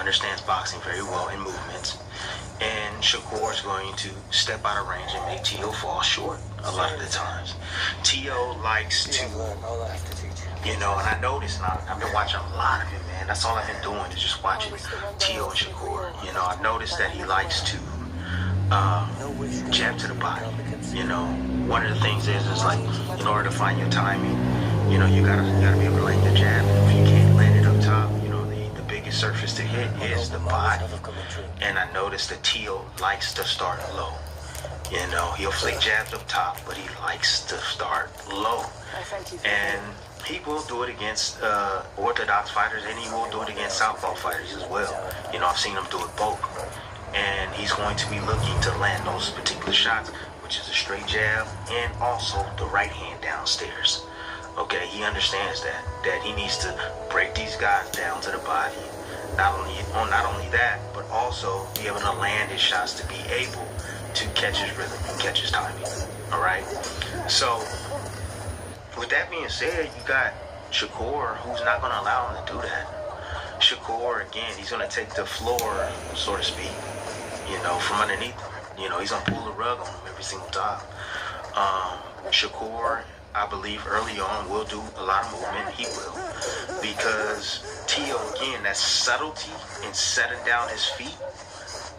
understands boxing very well in movements. And Shakur is going to step out of range and make T.O. fall short a lot of the times. T.O. likes to, you know, and I noticed now, I've been watching a lot of him, man. That's all I've been doing is just watching T.O. and Shakur. You know, I've noticed that he likes to jab to the body. You know, one of the things is like, in order to find your timing, you know, you gotta be able to land the jab. If you can't land it up top, you know, the biggest surface to hit is the body. And I noticed that T.O. likes to start low. You know, he'll flick jabs up top, but he likes to start low. And he will do it against orthodox fighters, and he will do it against southpaw fighters as well. You know, I've seen him do it both. And he's going to be looking to land those particular shots, which is a straight jab and also the right hand downstairs. Okay, he understands that he needs to break these guys down to the body. Not only that, but also be able to land his shots to be able to catch his rhythm and catch his timing. All right. So with that being said, you got Shakur, who's not going to allow him to do that. Shakur, again, he's going to take the floor, so to speak, you know, from underneath him. You know, he's going to pull the rug on him every single time. Shakur, I believe early on will do a lot of movement. He will. Because T.O., again, that subtlety in setting down his feet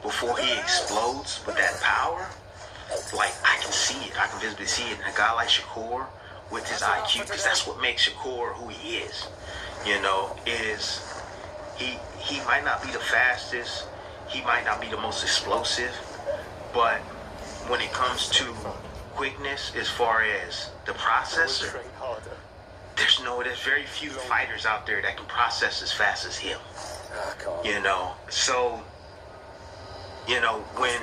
before he explodes with that power, like, I can see it. I can visibly see it. And a guy like Shakur with his IQ, because that's what makes Shakur who he is, you know, is he might not be the fastest, he might not be the most explosive, but when it comes to quickness, as far as the processor, there's very few fighters out there that can process as fast as him. You know, so, you know, when,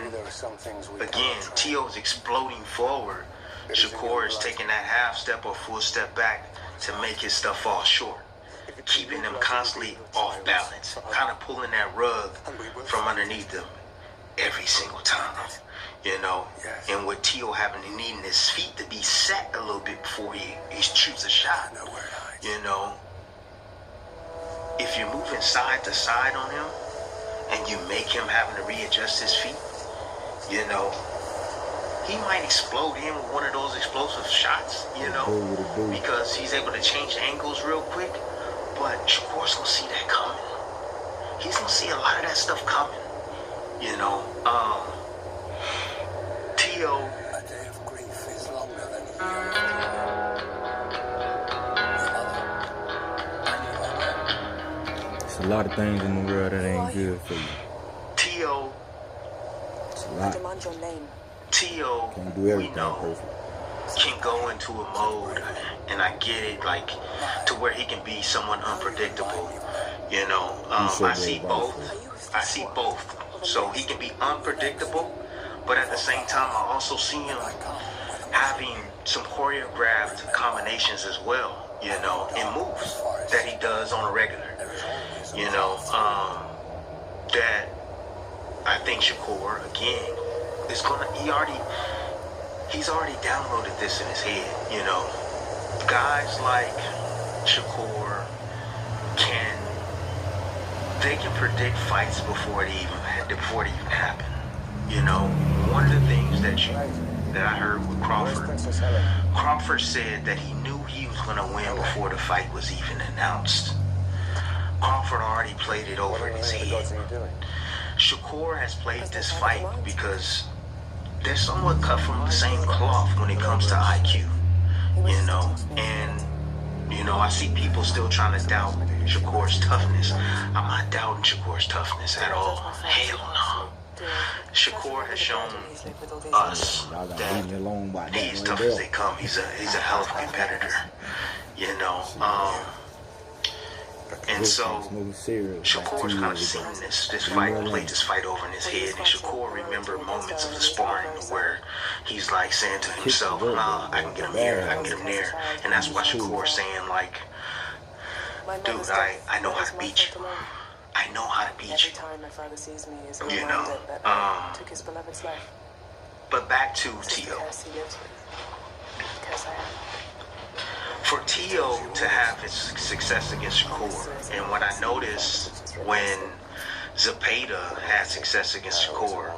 again, T.O.'s exploding forward, Shakur is taking that half step or full step back to make his stuff fall short, keeping them constantly off balance, kind of pulling that rug from underneath them every single time. You know, and with T.O. having to needing his feet to be set a little bit before he shoots a shot. You know, if you're moving side to side on him and you make him having to readjust his feet, you know, he might explode in with one of those explosive shots, you know, because he's able to change angles real quick. But Shakur's gonna see that coming. He's gonna see a lot of that stuff coming, you know. T.O. A day of grief is longer than a year. It's a lot of things in the world that ain't good for you. T.O. It's a lot. T.O. Can't do everything we know perfect. can go into a mode, and I get it, like, to where he can be someone unpredictable. You know, I see both. So he can be unpredictable, but at the same time, I also see him having some choreographed combinations as well, you know, and moves that he does on a regular, you know, that I think Shakur, again, is gonna, he's already downloaded this in his head, you know. Guys like Shakur they can predict fights before they even happen. You know, one of the things that I heard with Crawford said that he knew he was gonna win before the fight was even announced. Crawford already played it over in his head. Shakur has played this fight because they're somewhat cut from the same cloth when it comes to IQ, you know, and, you know, I see people still trying to doubt Shakur's toughness. I'm not doubting Shakur's toughness at all. Hell no. Shakur has shown us that he's tough as they come. He's a hell of a competitor, you know. And so Shakur's kind of seen this fight, played this fight over in his head, and Shakur remembered moments of the sparring where he's like saying to himself, nah, I can get him here, I can get him there. And that's why Shakur's saying, like, dude, I know how to beat you. I know how to beat you. You know, but back to T.O. For T.O. to have his success against Shakur, and what I noticed when Zapata had success against Shakur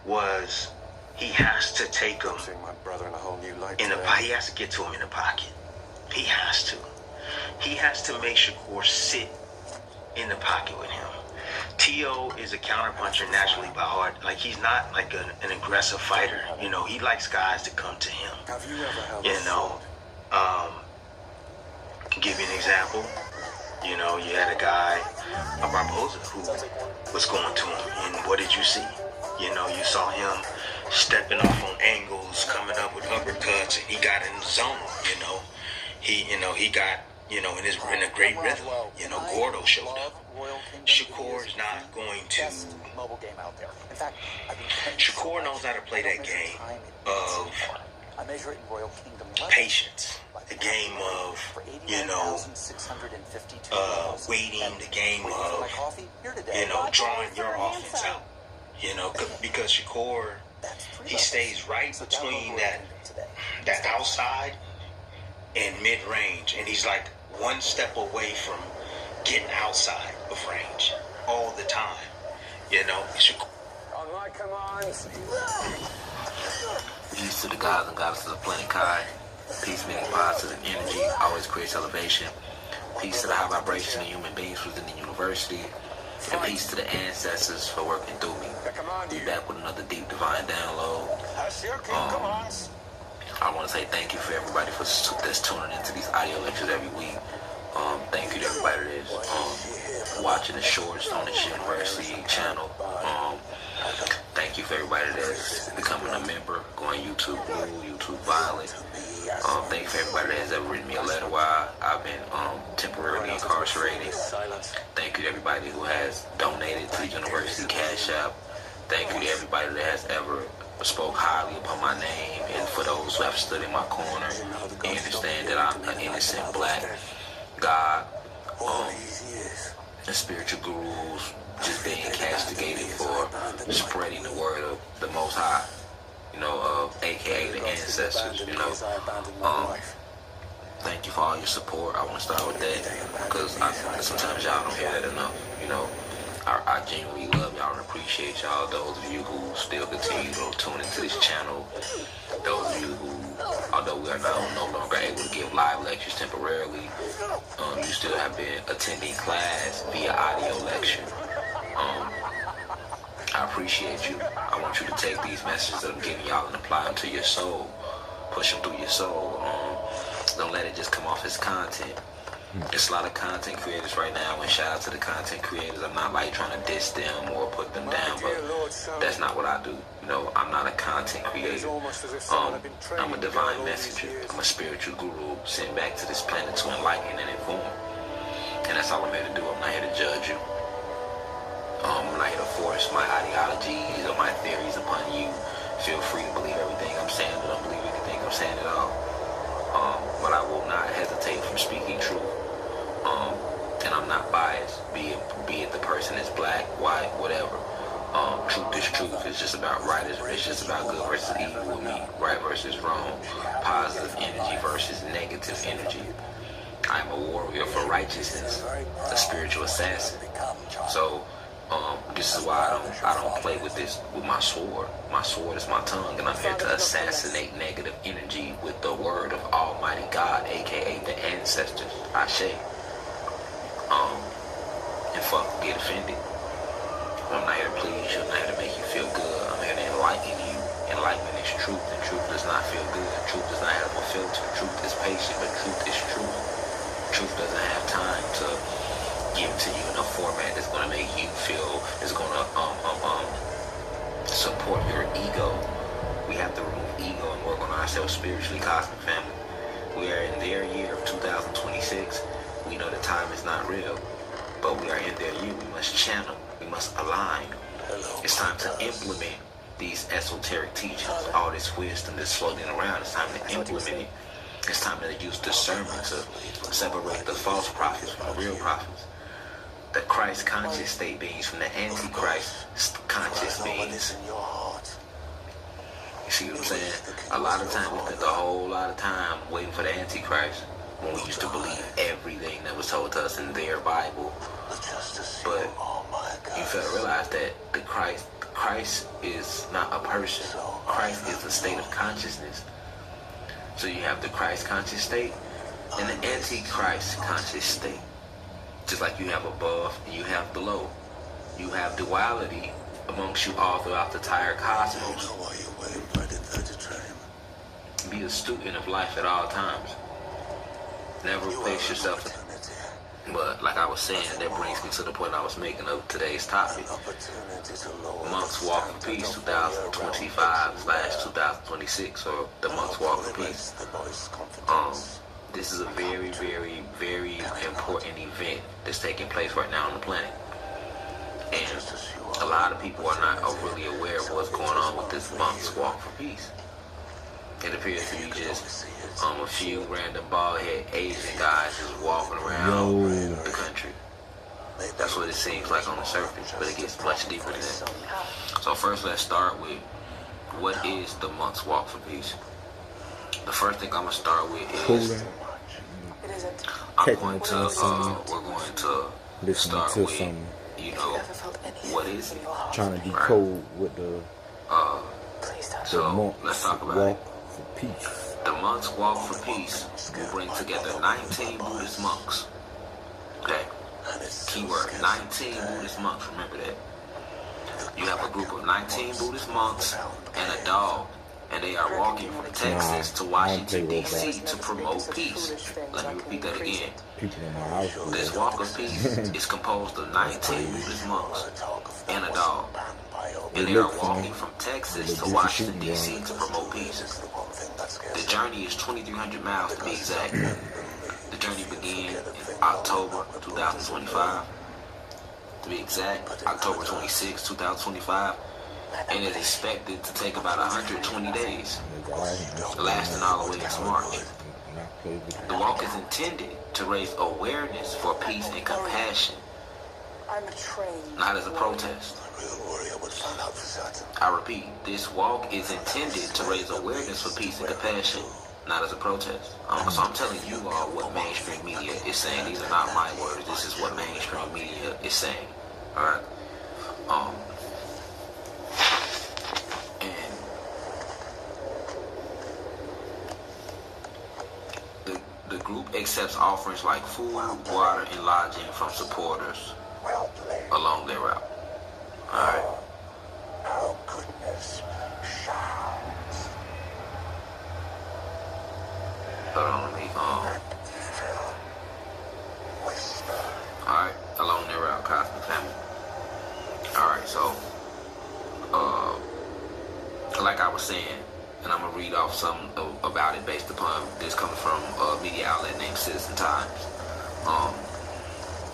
was he has to take him in the pocket. He has to get to him in the pocket. He has to. He has to make Shakur sit in the pocket with him. T.O. is a counterpuncher naturally by heart. Like, he's not like an aggressive fighter. You know, he likes guys to come to him. You know, give you an example. You know, you had a guy, a Barboza, who was going to him. And what did you see? You know, you saw him stepping off on angles, coming up with uppercuts, and he got in the zone. He got, in a great rhythm. You know, Gordo showed up. Shakur is not going to. Shakur knows how to play that game of patience, the game of, waiting, the game of, drawing your offense out. Because Shakur, he stays right between that outside and mid-range, and he's like one step away from getting outside of range all the time. On my commands. Peace to the gods and goddesses of planet Kai. Peace meaning positive energy, always creates elevation. Peace to the high vibration of human beings within the university. And peace to the ancestors for working through me. Be back with another deep divine download. I want to say thank you for everybody that's tuning into these audio lectures every week. Thank you to everybody that's watching the shorts on this university channel. Thank you for everybody that's becoming a member, going YouTube Blue, YouTube Violet. Thank you for everybody that has ever written me a letter while I've been temporarily incarcerated. Thank you to everybody who has donated to the University Cash App. Thank you to everybody that has ever spoke highly upon my name, and for those who have stood in my corner and understand that I'm an innocent black God, and spiritual gurus just being castigated for spreading the word of the Most High, aka the ancestors, Thank you for all your support. I want to start with that because sometimes y'all don't hear that enough, I genuinely love y'all and appreciate y'all. Those of you who still continue to tune into this channel. Those of you who, although we are now no longer able to give live lectures temporarily, you still have been attending class via audio lecture. I appreciate you. I want you to take these messages that I'm giving y'all and apply them to your soul. Push them through your soul. Don't let it just come off as content. There's a lot of content creators right now, and shout out to the content creators. I'm not like trying to diss them or put them down, but that's not what I do. I'm not a content creator. I'm a divine messenger. I'm a spiritual guru sent back to this planet to enlighten and inform. And that's all I'm here to do. I'm not here to judge you. I'm not here to force my ideologies or my theories upon you. Feel free to believe everything I'm saying, but don't believe anything I'm saying at all. But I will not hesitate from speaking truth. And I'm not biased, be it the person is black, white, whatever. Truth is truth. It's just about right. It's just about good versus evil with me, right versus wrong, positive energy versus negative energy. I'm a warrior for righteousness, a spiritual assassin. So this is why I don't play with my sword. My sword is my tongue, and I'm here to assassinate negative energy with the word of Almighty God, aka the ancestors. Ashe. And fuck, get offended. I'm not here to please you. I'm not here to make you feel good. I'm here to enlighten you. Enlightenment is truth, and truth does not feel good. Truth does not have a filter. Truth is patient, but truth is truth. Truth doesn't have time to give to you in a format that's going to make you feel, is going to support your ego. We have to remove ego and work on ourselves spiritually, cosmic family. We are in their year of 2026. We know the time is not real, but we are in their year. We must channel. We must align. It's time to implement these esoteric teachings, all this wisdom that's floating around. It's time to implement it. It's time to use discernment to separate the false prophets from the real prophets. The Christ conscious state beings from the Antichrist conscious beings. You see what I'm saying? A lot of time, we spent a whole lot of time waiting for the Antichrist when we used to believe everything that was told to us in their Bible. But you fail to realize that Christ is not a person. Christ is a state of consciousness. So you have the Christ conscious state and the anti-Christ conscious state. Just like you have above and you have below. You have duality amongst you all throughout the entire cosmos. Be a student of life at all times. Never replace yourself. But like I was saying, that brings me to the point I was making of today's topic. Monks Walk in Peace 2025/2026, or the Monks Walk in Peace. This is a very, very, very important event that's taking place right now on the planet. And a lot of people are not really aware of what's going on with this Monks Walk for Peace. It appears to be just a few random bald-head Asian guys just walking around the country. That's what it seems like on the surface, but it gets much deeper than that. So first, let's start with what is the Monks Walk for Peace. The first thing I'm gonna start with is we're going to start with, you know, what is it? Trying to decode what the monks let's talk about walk it. for peace. The Monks Walk for Peace will bring together 19 Buddhist monks. Okay? Keyword, 19 Buddhist monks, remember that. You have a group of 19 Buddhist monks and a dog, and they are walking from Texas to Washington, D.C. to promote peace. Let me repeat that again. People in my house. This Walk of Peace is composed of 19 Buddhist monks and a dog, and they are walking from Texas to Washington, D.C. to promote peace. The journey is 2,300 miles to be exact. The journey began in October 2025. To be exact, October 26, 2025. And is expected to take about 120 days, lasting all the way into March. The walk is intended to raise awareness for peace and compassion, not as a protest. I repeat, this walk is intended to raise awareness for peace and compassion, not as a protest. So I'm telling you all what mainstream media is saying. These are not my words. This is what mainstream media is saying. All right. And the group accepts offerings like food, water, and lodging from supporters along their route. All right. How goodness shines. Hold on, let me, alright, along their route, Cosmic Family. Alright, so, like I was saying, and I'm gonna read off some about it based upon this coming from a media outlet named Citizen Times.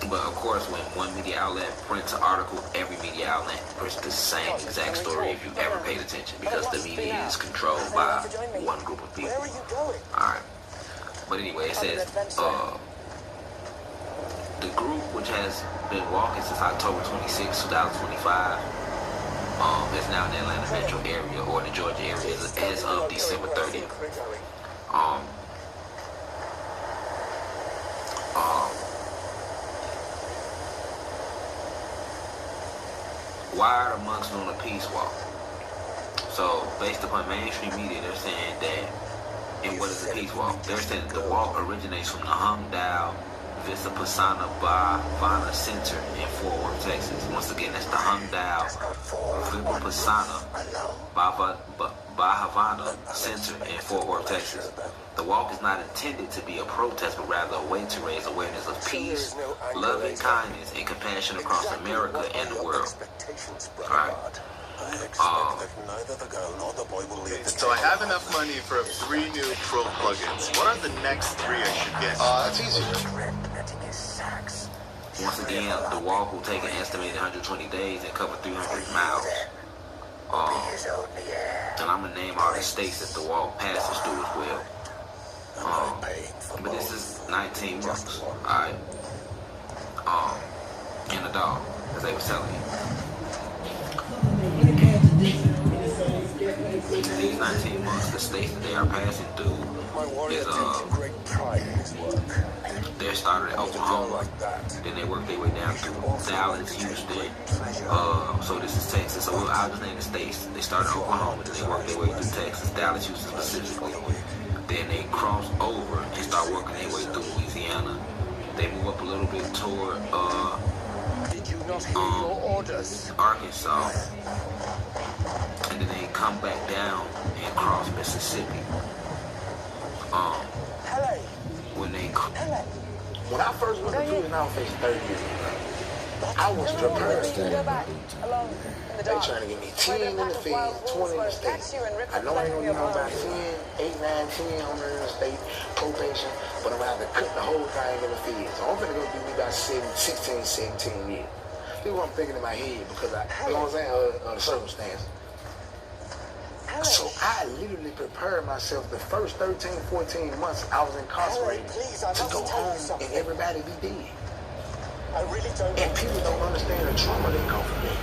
But of course, when one media outlet prints an article, every media outlet prints the same exact story if you ever paid attention, because the media is controlled by one group of people. Alright. But anyway, it says, the group, which has been walking since October 26, 2025, is now in the Atlanta metro area, or the Georgia area, as of December 30th. Why are the monks doing a peace walk? So, based upon mainstream media, they're saying that, and what is a peace walk? They're saying that the walk originates from the Hungdao Vipassana Bhavana Center in Fort Worth, Texas. Once again, that's the Hungdao Vipassana Bhavana Center in Fort Worth, Texas. The walk is not intended to be a protest, but rather a way to raise awareness of peace, loving kindness, and compassion across America and the world. Alright. So I have enough money for 3 new Pro plugins. What are the next 3 I should get? That's easy. Once again, the walk will take an estimated 120 days and cover 300 miles. And I'm going to name all the states that the walk passes through as well. But this is 19 months, alright? And a dog, as they were telling you. These 19 months, the states that they are passing through is They started in Oklahoma, then they worked their way down through Dallas, Houston. So this is Texas. So I'll just name the states. They started in Oklahoma, then they worked their way through Texas, Dallas, Houston specifically. Then they cross over and start working their way through Louisiana. They move up a little bit toward Arkansas, and then they come back down and cross Mississippi. When I first went to Julian Outfits 30 years ago, I was prepared. They trying to give me 10 in the field, 20 in the state. I know I ain't gonna get on about 10, 8, 9, 10 on the state probation, but I'm gonna have to cut the whole thing in the field. So I'm gonna go give me about 16, 17 years. This is what I'm thinking in my head because you know what I'm saying, the circumstances. So I literally prepared myself the first 13, 14 months I was incarcerated to go home and everybody be dead. And people don't understand the trauma they come from there.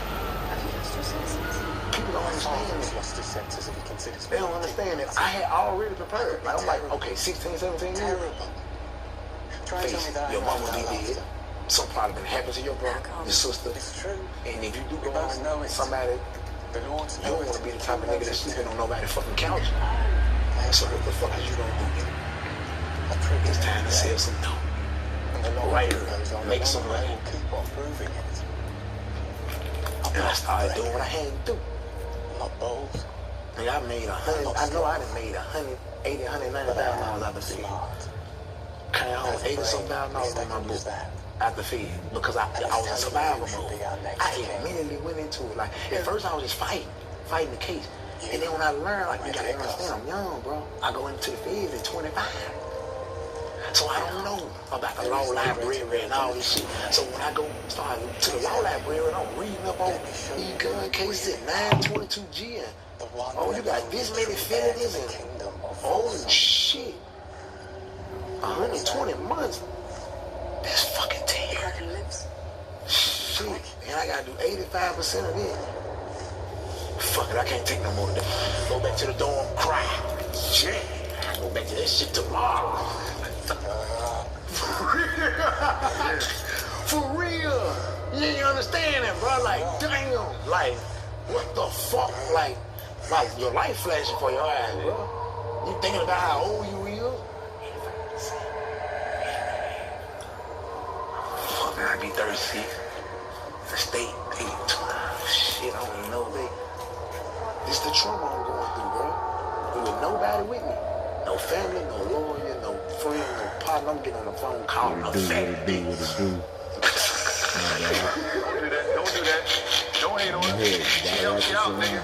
People don't understand it. They don't understand it. I had already prepared. Like, I'm like, okay, 16, 17 years. Face it, your mama be dead. Something probably gonna happen to your brother, your sister. And if you do go on with somebody, you don't want to be the type of nigga that's sleeping on nobody's fucking couch. So what the fuck is you gonna do? It's time to sell some dope. Right, make some money. And I started doing what I had to do. Nigga, I made I know I done made $180,000, $190,000 out the field. Came home, $80-something thousand on my book. Out the field because I was in survival mode. I immediately went into it. Like at first I was just fighting the case. And then when I learned, like, you gotta understand, I'm young, bro. I go into the field at 25. So I don't know about the law library and all this shit. So when I go start to the law library, I'm reading up on these gun cases at 922G and oh, you got this many felonies and oh shit. 120 months. That's fucking 10 years. Shit, and I gotta do 85% of it. Fuck it, I can't take no more of that. Go back to the dorm, cry. Shit, I go back to that shit tomorrow. For real. You ain't understand that, bro. Like, damn. Like, what the fuck? Like your life flashing for your eyes, bro. You thinking about how old you is? I be 36. The state, shit, I don't even know, babe. This the trauma I'm going through, bro. With nobody with me. No family, no lawyer, no friend, no partner. I'm getting on the phone calling a fat bitch. Don't do that. Don't do that. Don't hate on her. She helps you out, nigga.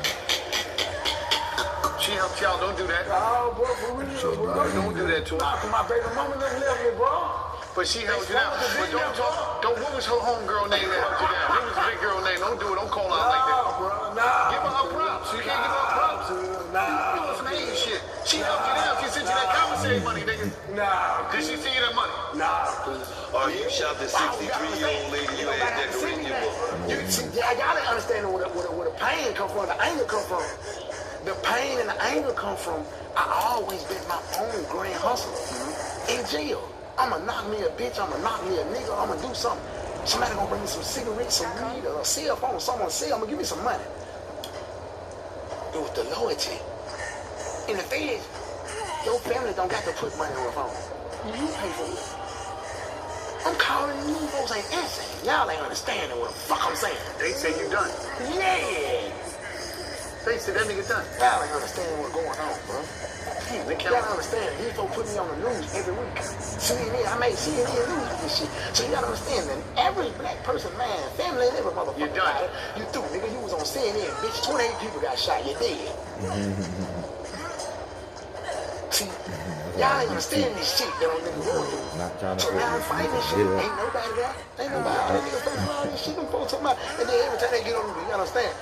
She helps you out. Don't do that. Oh, bro, for real, bro. Don't do that to her. Nah, my baby mama done left me, bro. But she held you down. But don't talk. What was her homegirl name that held you down? What was the big girl name? Don't do it. Don't call her out like that. Bro, nah. Give her props. You can't give her props. Nah. You doing some hating shit. She helped you down. She sent you that commissary money, nigga. Nah. Did she send you that money? Nah. Or you shot the 63-year-old lady you had decorating your book. I gotta understand where the pain come from, the anger come from. The pain and the anger come from, I always been my own grand hustler. In jail. I'ma knock me a bitch, I'ma knock me a nigga, I'ma do something. Somebody gonna bring me some cigarettes, some weed, or a cell phone, someone sell, I'ma give me some money. It was the loyalty. In the feds, your family don't got to put money on the phone. You pay for it. I'm calling you folks ain't answering. Y'all ain't understanding what the fuck I'm saying. They say you done. Yeah. They said that nigga done. Y'all ain't understanding what's going on, bro. They Y'all don't understand. These folks put me on the news every week. CNN, I made CNN news with this shit. So you gotta understand that every black person, man, family, and every motherfucker. You done. You through, nigga. You was on CNN, bitch. 28 people got shot. You dead. See, y'all ain't understand this shit that I'm niggas going through. Not trying to So now I'm fighting this shit. Ain't nobody there. Ain't nobody. All these niggas talking all this shit. Them folks talking about. And then every time they get on the, you understand?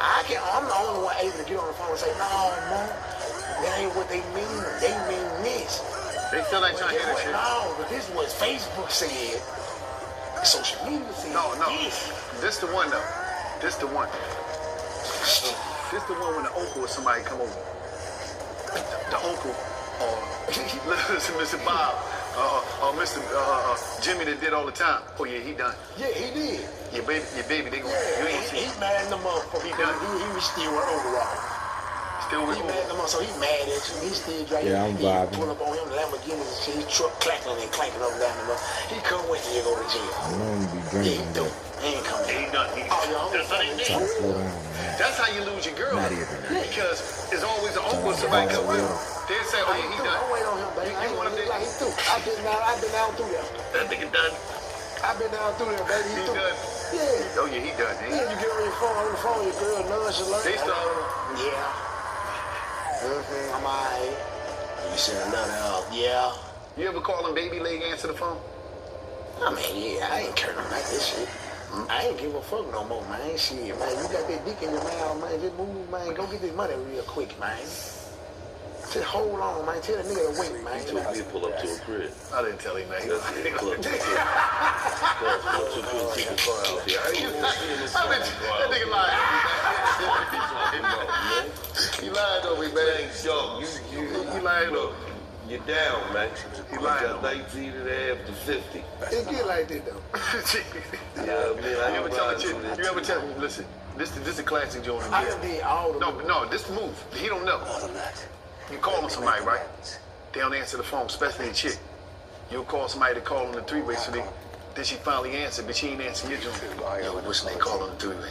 I'm the only one able to get on the phone and say, no, man, that ain't what they mean. They mean this. They still ain't trying to hear that shit. No, but this is what Facebook said. Social media said. No. This the one though. This the one. This the one when the uncle or somebody come over. The uncle or listen, Mr. Bob. Mr. Jimmy that did all the time. Oh yeah, he done. Yeah, he did. Your baby, they gonna. Yeah, You ain't see. he mad in the motherfucker. He was still wearing overall. Still with He you. mad in the motherfucker. So he mad at you. He still driving. Yeah, I'm he vibing. pull up on him, Lamborghini and shit. His truck clacking and clanking up and down the road. He couldn't wait till you go to jail. I know I'm be Yeah, he drinking, do. but He ain't coming. He done. Oh, yo, That's what he try to did. slow down, man. That's how you lose your girl. Not even. Because it's always an uncle somebody come with. They say, oh yeah, he done. Don't wait on him, baby. I ain't want gonna him like he through. I've been down through there. That nigga done. I've been down through there, baby. He He through. done. Yeah. Oh yeah, he done. Yeah, you get on the phone, your girl nonchalant. They start. Yeah. I'm alright. You said another yeah. You ever call him baby leg answer the phone? I mean, yeah, I ain't caring about this shit. I ain't give a fuck no more, man. Shit, man. You got that dick in your mouth, man. Just move, man. Go get this money real quick, man. Just hold on, man. Tell the nigga to wait, man. He told me to pull up to a crib. I didn't tell him that. That's it. Pull up to a crib. Pull up to a crib. Take the car out there. I ain't gonna see him in That nigga lied. He lied on me, man. Yo, He lied on me. you're down, man. He You lying. got 19 and a half to 50. It get like that, though. Yeah, man, I You ever ain't tell a riding chick? with that You ever too. tell? Listen, this a classic joint. I done did all the No, this move. He don't know. You calling somebody, right? They don't answer the phone, especially a chick. You'll call somebody to call on the three-way, so then she finally answered, but she ain't answer your joint. Yo, what's name? Call on the three-way.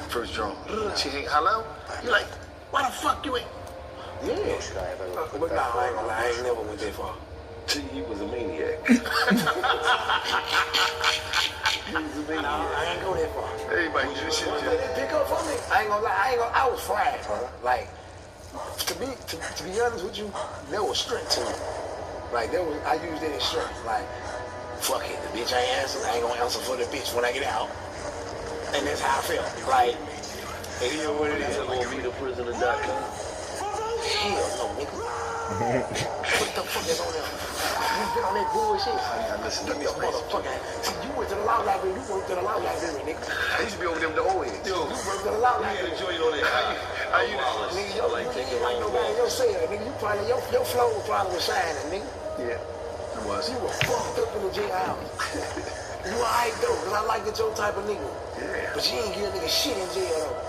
First drum. She ain't hello. You like, why the fuck you ain't? Yeah. But nah, I ain't gonna lie. I ain't never went that far. See, he was a maniac. He was a maniac. Nah, I ain't go that far. Everybody do this shit. Once they didn't pick up on me, I ain't gonna lie. I was fried, bro. Like, to be honest with you, there was strength to it. Like, I used that as strength. Like, fuck it, the bitch ain't answering. I ain't gonna answer for the bitch when I get out. And that's how I felt. Like, and you know what it is. You gonna be the prisoner.com? Hell no, nigga. What the fuck is on there? You been on that bullshit? I listen to Get this the place. motherfucker. See, you went to the law library. You worked at the law library, nigga. I used to be over there with the old heads. Yo, You worked at the law we had library. a joint on there. How you Nigga, I like you taking ain't like long nobody in your cell, nigga. You probably, your flow probably was shining, nigga. Yeah, it was. You were fucked up in the jailhouse. You alright though, cause I like that your type of nigga. Yeah. But you ain't get a nigga shit in jail though.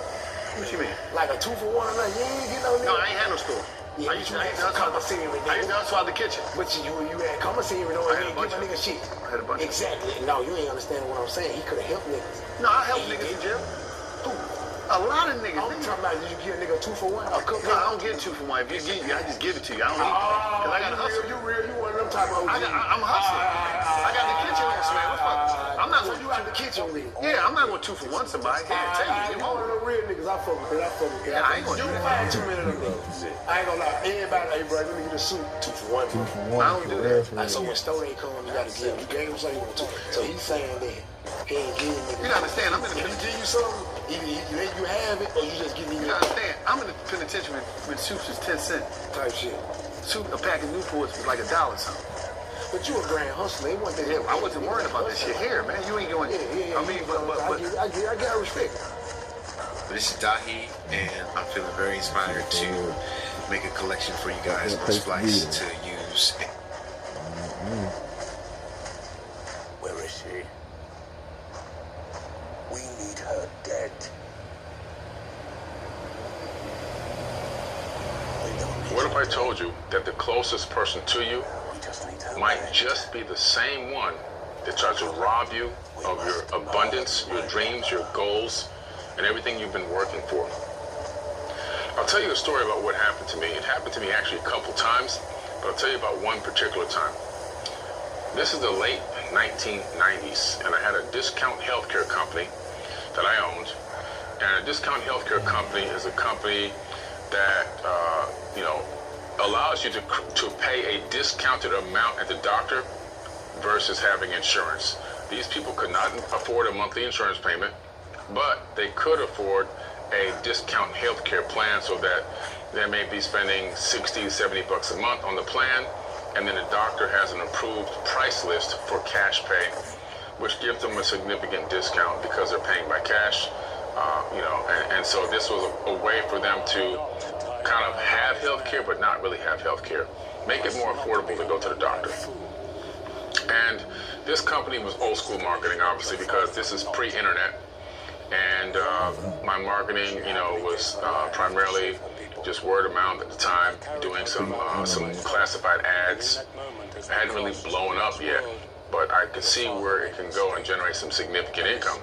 What you mean? Like a 2 for 1 or nothing. You ain't get no nigga. No, I ain't had no store. Yeah, I used to come outside the kitchen. But you had commissary though, I and had you a ain't give a bunch nigga shit. I had a bunch of Exactly. No, you ain't understanding what I'm saying. He could have helped niggas. No, I help niggas in jail. Who? A lot of niggas. I'm talking about, did you give a nigga 2 for 1? A couple. No, I don't get 2 for 1. If you give me, I just give it to you. I don't need it. Cause I got to hustle. You real, you one of them type of OGs. I'm hustling. I got the kitchen on, man. What's up? I'm not So going you out the kitchen with it. Yeah, I'm not going 2 for 1 somebody. Yeah, tell you. You one of them real niggas. I fuck with it. Yeah, I ain't gonna do You that. find too many of them niggas. I ain't gonna lie. Everybody, hey bro, let me get a suit. 2 for 1. 2 for 1. I don't do that. for Like, so real. when Stone ain't come, you gotta give him. You gave him something you want to. So he's saying that he ain't giving niggas. You gotta understand, I'm in the If he give you something, either you let you have it or you just give me You your gotta understand, I'm in the penitentiary with soups is 10 cents. type shit. A pack of Newports was like $1 something. But you a grand hustler. It wasn't that. Yeah, I wasn't worried about this shit here, man. You ain't going. Yeah. I mean, but I get respect. This is Dahi, and I'm feeling very inspired to make a collection for you guys on Splice to use. Where is she? We need her dead. We don't need What if I told you that the closest person to you We just need her might dead. just be the same one that tried to rob you of your abundance, your dreams, your goals, and everything you've been working for? I'll tell you a story about what happened to me. It happened to me actually a couple times, but I'll tell you about one particular time. This is the late 1990s, and I had a discount healthcare company that I owned. And a discount healthcare company is a company that, allows you to pay a discounted amount at the doctor versus having insurance. These people could not afford a monthly insurance payment, but they could afford a discount healthcare plan so that they may be spending 60, 70 bucks a month on the plan, and then the doctor has an approved price list for cash pay, which gives them a significant discount because they're paying by cash. And so this was a way for them to kind of have health care, but not really have health care. Make it more affordable to go to the doctor. And this company was old school marketing, obviously, because this is pre-internet. And my marketing, was primarily just word of mouth at the time, doing some classified ads. I hadn't really blown up yet, but I could see where it can go and generate some significant income.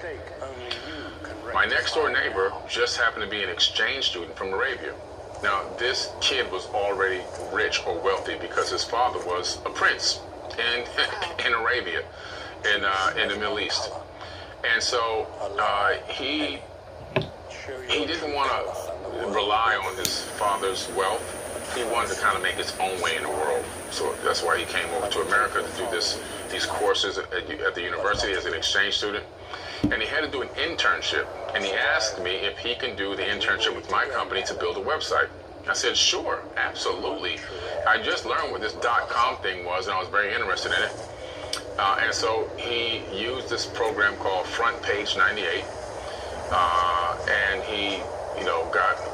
My next door neighbor just happened to be an exchange student from Arabia. Now, this kid was already rich or wealthy because his father was a prince in Arabia, in the Middle East. And so he didn't want to rely on his father's wealth. He wanted to kind of make his own way in the world. So that's why he came over to America to do these courses at the university as an exchange student. And he had to do an internship. And he asked me if he can do the internship with my company to build a website. I said, sure, absolutely. I just learned what this .com thing was, and I was very interested in it. And so he used this program called Front Page 98. And he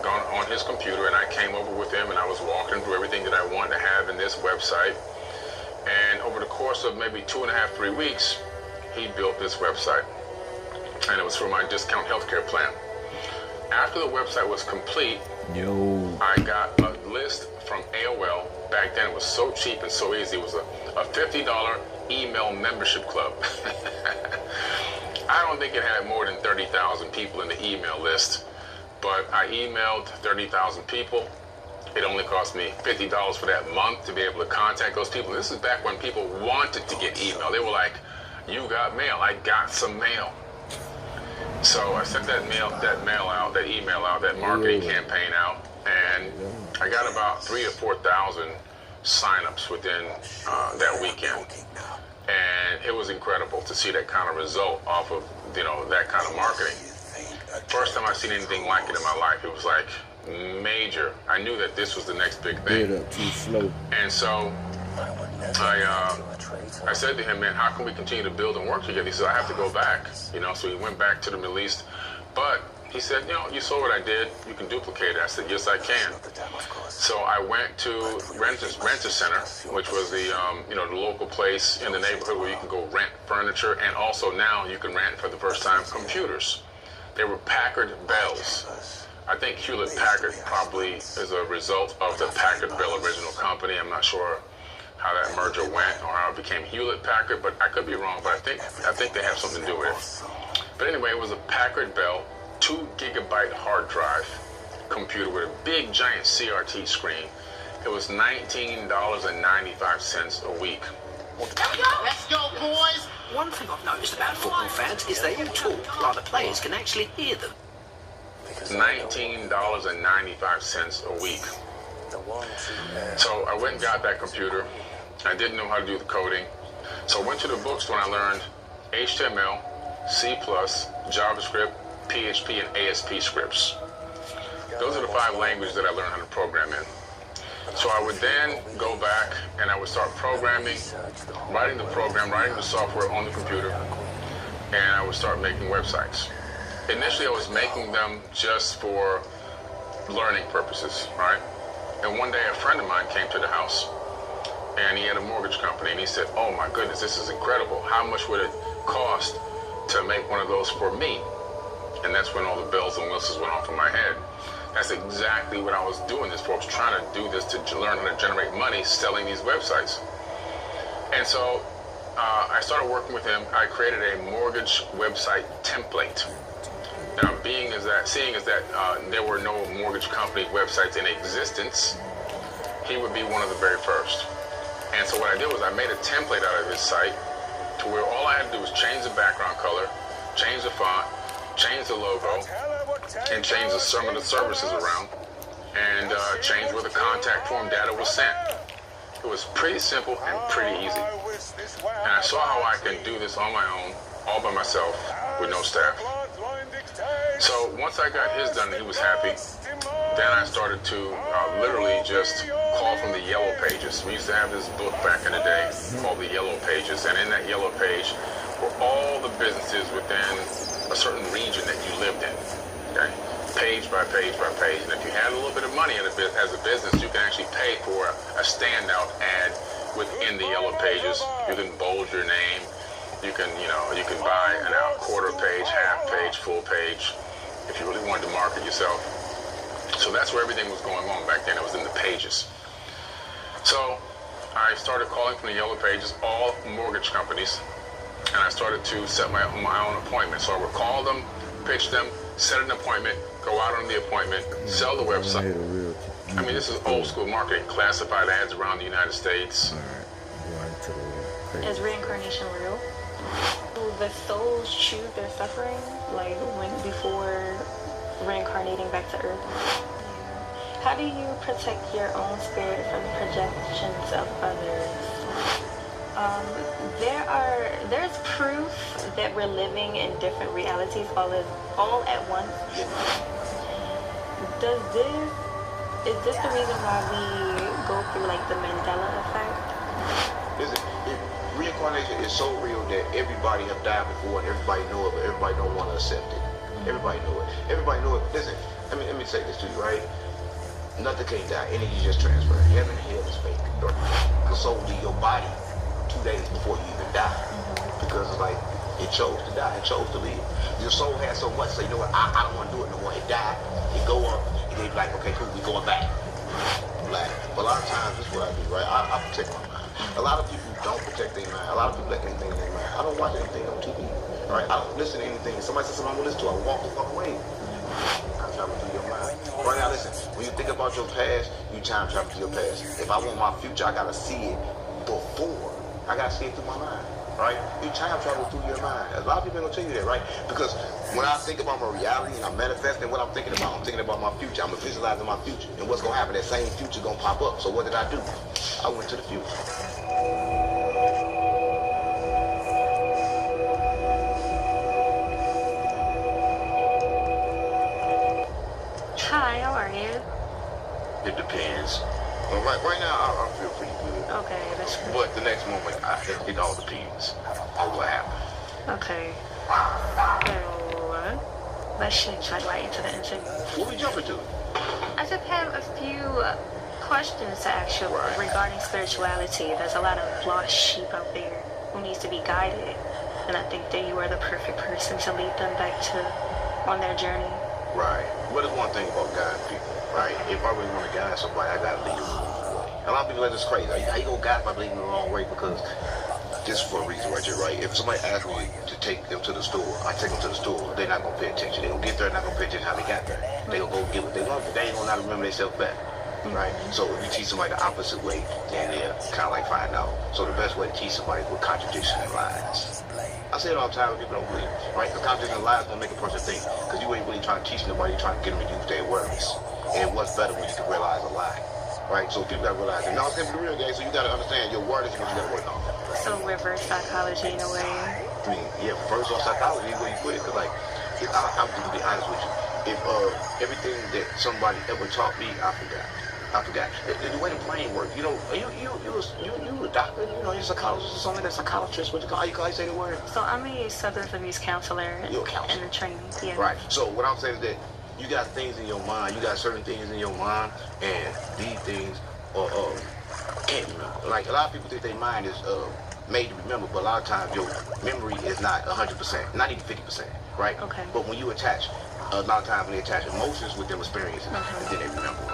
gone on his computer, and I came over with him, and I was walking through everything that I wanted to have in this website. And over the course of maybe 2.5, 3 weeks, he built this website. And it was for my discount healthcare plan. After the website was complete, I got a list from AOL. Back then it was so cheap and so easy. It was a $50 email membership club. I don't think it had more than 30,000 people in the email list, but I emailed 30,000 people. It only cost me $50 for that month to be able to contact those people. This is back when people wanted to get email. They were like, you got mail. I got some mail. So I sent that email out, that marketing campaign out, and I got about 3,000 to 4,000 signups within that weekend. And it was incredible to see that kind of result off of, that kind of marketing. First time I've seen anything like it in my life. It was like major. I knew that this was the next big thing. Too slow. And so I said to him, man, how can we continue to build and work together? He said, I have to go back. So he went back to the Middle East. But he said, you saw what I did. You can duplicate it. I said, yes, I can. So I went to Renter Center, which was the local place in the neighborhood where you can go rent furniture. And also now you can rent for the first time computers. They were Packard Bells. I think Hewlett-Packard probably is a result of the Packard Bell original company. I'm not sure how that merger went or how it became Hewlett-Packard, but I could be wrong, but I think they have something to do with it. But anyway, it was a Packard Bell 2-gigabyte hard drive computer with a big giant CRT screen. It was $19.95 a week. Let's go, boys! One thing I've noticed about football fans is they all talk like the players can actually hear them. $19.95 a week. So I went and got that computer. I didn't know how to do the coding. So I went to the bookstore and I learned HTML, C++, JavaScript, PHP, and ASP scripts. Those are the 5 languages that I learned how to program in. So I would then go back and I would start programming, writing the software on the computer, and I would start making websites. Initially, I was making them just for learning purposes, right? And one day, a friend of mine came to the house, and he had a mortgage company, and he said, oh my goodness, this is incredible. How much would it cost to make one of those for me? And that's when all the bells and whistles went off in my head. That's exactly what I was doing this for. I was trying to do this to learn how to generate money selling these websites. And so I started working with him. I created a mortgage website template. Now, seeing as that there were no mortgage company websites in existence, he would be one of the very first. And so what I did was I made a template out of this site to where all I had to do was change the background color, change the font, change the logo, and change some of the services around, and change where the contact form data was sent. It was pretty simple and pretty easy. And I saw how I can do this on my own, all by myself, with no staff. So once I got his done and he was happy, then I started to literally just call from the yellow pages. We used to have this book back in the day called the Yellow Pages, and in that yellow page were all the businesses within a certain region that you lived in. Okay? Page by page by page. And if you had a little bit of money as a business, you can actually pay for a standout ad within the Yellow Pages. You can bold your name. You can, you can buy an quarter page, half page, full page, if you really wanted to market yourself. So that's where everything was going on back then. It was in the pages. So I started calling from the Yellow Pages, all mortgage companies, and I started to set my own appointment. So I would call them, pitch them, set an appointment, go out on the appointment, sell the website. I mean, this is old school marketing, classified ads around the United States. Is reincarnation real? Do the souls choose their suffering, like before reincarnating back to Earth? How do you protect your own spirit from the projections of others? There's proof that we're living in different realities all at once. Is this the reason why we go through like the Mandela effect? Reincarnation is so real that everybody have died before and everybody know it, but everybody don't want to accept it. Everybody know it. Everybody know it. Listen, let me say this to you, right? Nothing can die. Energy just transfer. Heaven and hell is fake. The soul leave your body 2 days before you even die. Because it's like, it chose to die. It chose to live. Your soul has so much, so you know what, I don't want to do it no more. It died. It go up. And they be like, okay, cool, we going back. Like, but a lot of times, this is what I do, right? I protect my mind. A lot of people don't protect their mind. A lot of people let anything in their mind. I don't watch anything on TV. Right? I don't listen to anything. Somebody says something I'm going to listen to, I walk the fuck away. Time travel through your mind. Right now, listen, when you think about your past, you time travel through your past. If I want my future, I got to see it before. I got to see it through my mind. Right? You time travel through your mind. A lot of people ain't gonna tell you that, right? Because when I think about my reality and I'm manifesting what I'm thinking about my future. I'm visualizing my future. And what's gonna happen, that same future gonna pop up. So what did I do? I went to the future. Hi, how are you? It depends. Well, right now, I feel pretty good. Okay, that's good. But the next moment, it all depends on what happens. Okay. So, let's jump right into the interview. What we jumping to? I just have a few questions to ask you regarding spirituality. There's a lot of lost sheep out there who needs to be guided. And I think that you are the perfect person to lead them back on their journey. Right. What is one thing about guiding people, right? If I really want to guide somebody, I got to lead them the wrong way. A lot of people are just crazy. How you going to guide by leading them the wrong way? Because this is for a reason right here, right? If somebody asks me to take them to the store, I take them to the store, they're not going to pay attention. They're going to get there and not going to pay attention how they got there. They're going to go get what they want, but they ain't going to remember themselves back. Right? So if you teach somebody the opposite way, then they'll kind of like find out. So the best way to teach somebody is with contradiction and lies. I say it all the time, but people don't believe it, right? Because contradiction and lies don't make a person think. Because you ain't really trying to teach nobody, you're trying to get them to use their awareness. And what's better when you can realize a lie, right? So people got to realize that. No, it's the real game, so you got to understand your word is what you got to work on. So reverse psychology in a way. I mean, yeah, reverse on psychology is where you put it. Because like, I'm going to be honest with you. If everything that somebody ever taught me, I forgot. The way the brain works, you know, you a doctor, you know, you're a psychologist or something, a psychologist, what you call you say the word? So I'm a substance abuse counselor. You're a counselor. And a training, yeah. Right. So what I'm saying is that you got things in your mind, you got certain things in your mind, and these things are can't remember. Like a lot of people think their mind is made to remember, but a lot of times your memory is not 100%, not even 50%, right? Okay. But when you attach, a lot of times when they attach emotions with them experiences, and then they remember it.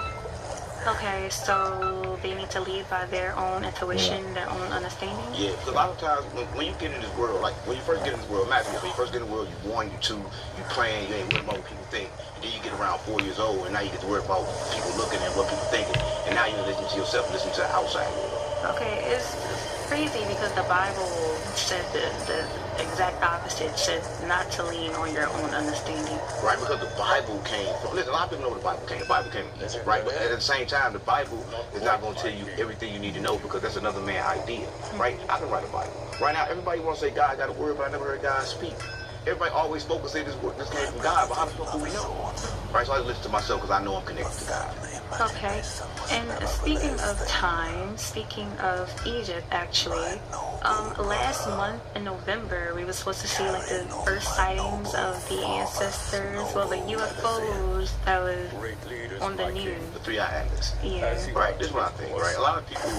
Okay, so they need to lead by their own intuition, their own understanding? Yeah, because a lot of times when you get in this world, like when you first get in this world, imagine when you first get in the world, you 1, you 2, you playing, you ain't worried about what people think. And then you get around 4 years old, and now you get to worry about people looking and what people thinking. And now you listen to yourself, listen to the outside world. Okay, it's crazy because the Bible said the exact opposite, said not to lean on your own understanding. Right, because the Bible came from, listen, a lot of people know where the Bible came. The Bible came from, right? But at the same time, the Bible is not going to tell you everything you need to know because that's another man's idea, right? I can write a Bible. Right now, everybody wants to say God got a word, but I never heard God speak. Everybody always spoke and say this came from God, but how the fuck do we know? Right, so I listen to myself because I know I'm connected to God. Okay. And speaking of time, speaking of Egypt, actually, last month in November, we were supposed to see like the first sightings of the ancestors, well, the UFOs that was on the news. The 3-eye atlas. Yeah. Right, this is what I think, right? A lot of people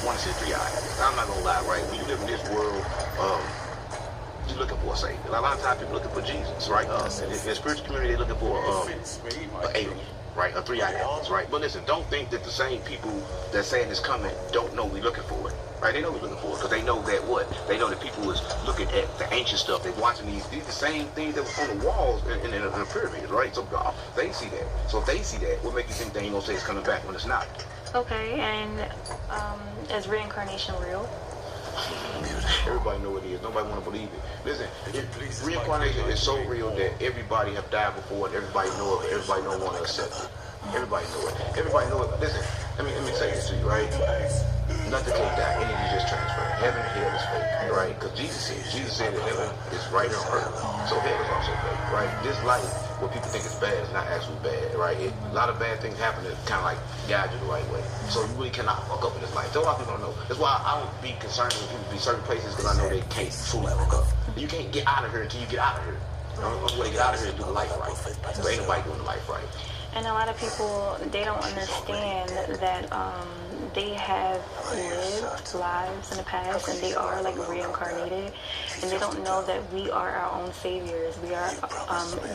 want to see 3-eye atlas. I'm not gonna lie, right? When you live in this world, you're looking for a savior. A lot of times people looking for Jesus, right? In the spiritual community, they're looking for an alien, right? A 3-eye atlas, right? But listen, don't think that the same people that saying it's coming don't know we're looking for it. Right, they know we're looking for it because they know that what? They know that people was looking at the ancient stuff. They're watching these the same things that was on the walls in the pyramids, right? So they see that. So if they see that, what make you think they ain't gonna say it's coming back when it's not? Okay, and is reincarnation real? Everybody know it is. Nobody want to believe it. Listen, reincarnation is so real that everybody have died before and everybody know it. Everybody don't want to accept it. Everybody know it. Everybody know it. Listen, let me say this to you, right? Nothing can die. Energy just transfer. Heaven and hell is fake, right? Because Jesus said that heaven is right on earth. So hell is also fake, right? This life, what people think is bad is not actually bad, right? A lot of bad things happen that kind of like guide you the right way. So you really cannot fuck up in this life. So a lot of people don't know. That's why I don't be concerned when people be certain places because I know they can't fully fuck up. You can't get out of here until you get out of here. The only way to get out of here is do the life right. But ain't nobody doing the life right. And a lot of people, they don't understand that they have lived lives in the past and they are like reincarnated, and they don't know that we are our own saviors. We are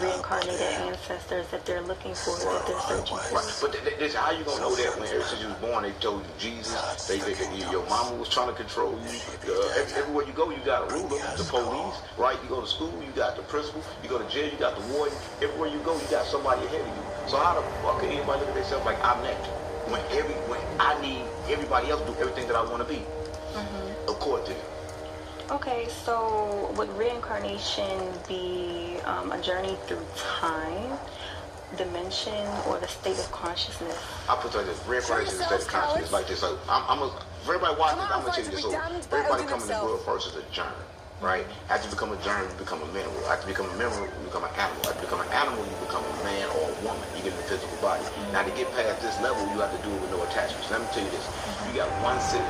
reincarnated ancestors that they're looking for, that they're searching for. Right. But this, how you gonna know that when ever since you was born they told you Jesus, your mama was trying to control you. Everywhere you go you got a ruler, the police, right? You go to school, you got the principal, you go to jail, you got the warden. Everywhere you go you got somebody ahead of you. So how the fuck can anybody look at themselves like I'm next? When I need everybody else to do everything that I want to be, according to them. Okay, so would reincarnation be a journey through time, dimension, or the state of consciousness? I put that as reincarnation is a state of consciousness like this. So for everybody watching this, I'm gonna tell you this. So everybody coming to the world first is a journey. Right? After you become a germ, you become a mineral. After you become a mineral, you become an animal. After you become an animal, you become a man or a woman. You get in the physical body. Now to get past this level, you have to do it with no attachments. Let me tell you this. You got one cell.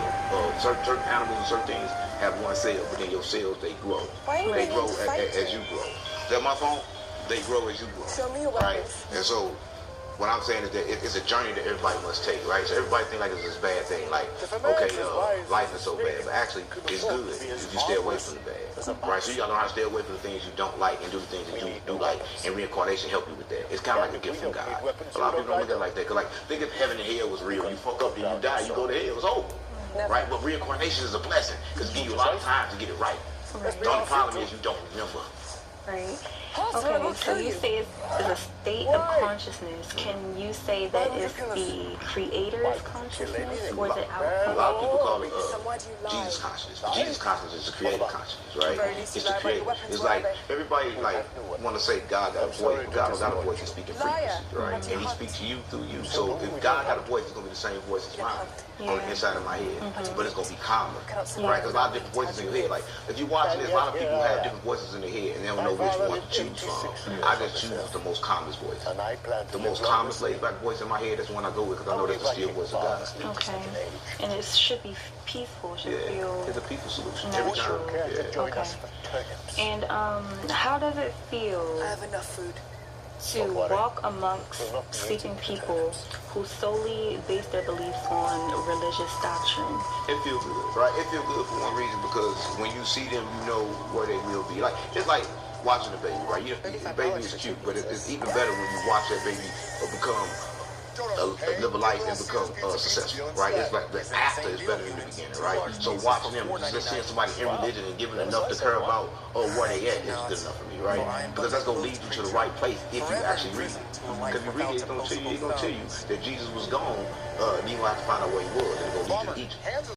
Certain animals and certain things have one cell, but then your cells, they grow. They grow as you grow. Is that my phone? They grow as you grow. Right? And so what I'm saying is that it's a journey that everybody must take, right? So everybody think like it's this bad thing, like, okay, life is so bad, but actually it's good if you stay away from the bad, right? So you gotta learn how to stay away from the things you don't like and do the things that you do like, and reincarnation help you with that. It's kind of like a gift from God. A lot of people don't look at it like that, because like, think if heaven and hell was real, you fuck up, then you die, you go to hell, it's over, right? But reincarnation is a blessing, because it gives you a lot of time to get it right. The only problem is you don't remember. Right. Okay, so you say it's a state of consciousness. Can you say that it's the creator's consciousness, or is it our? A lot of people call it Jesus consciousness. But Jesus consciousness is the creator consciousness, right? It's the creator. It's like everybody like want to say God got a voice, but God don't got a voice. He's speaking frequency, right? And He speaks to you through you. So if God got a voice, it's gonna be the same voice as mine on the inside of my head, but it's gonna be calmer, right? Because a lot of different voices in your head. Like if you're watching this, a lot of people have different voices in their head, and they don't know which one to choose from. I just choose the most calmest voice. The most calmest laid back voice in my head, that's the one I go with, because I know that's the still voice of God. Okay. And it should be peaceful, it should feel it's a peaceful solution. natural. Every time. Okay. And how does it feel to walk amongst sleeping people who solely base their beliefs on religious doctrine? It feels good, right? It feels good for one reason, because when you see them, you know where they will be. Like, it's like watching a baby, right? The baby is cute, but it's even better when you watch that baby become live a life and become successful, right? It's like the after is better than the beginning, right? So watching them, just seeing somebody in religion and giving enough to care about where they at is good enough for me, right? Because that's gonna lead you to the right place if you actually read it. Because if you read it, it's gonna tell you that Jesus was gone. Then you gonna have to find out where he was, and it's gonna lead you to Egypt.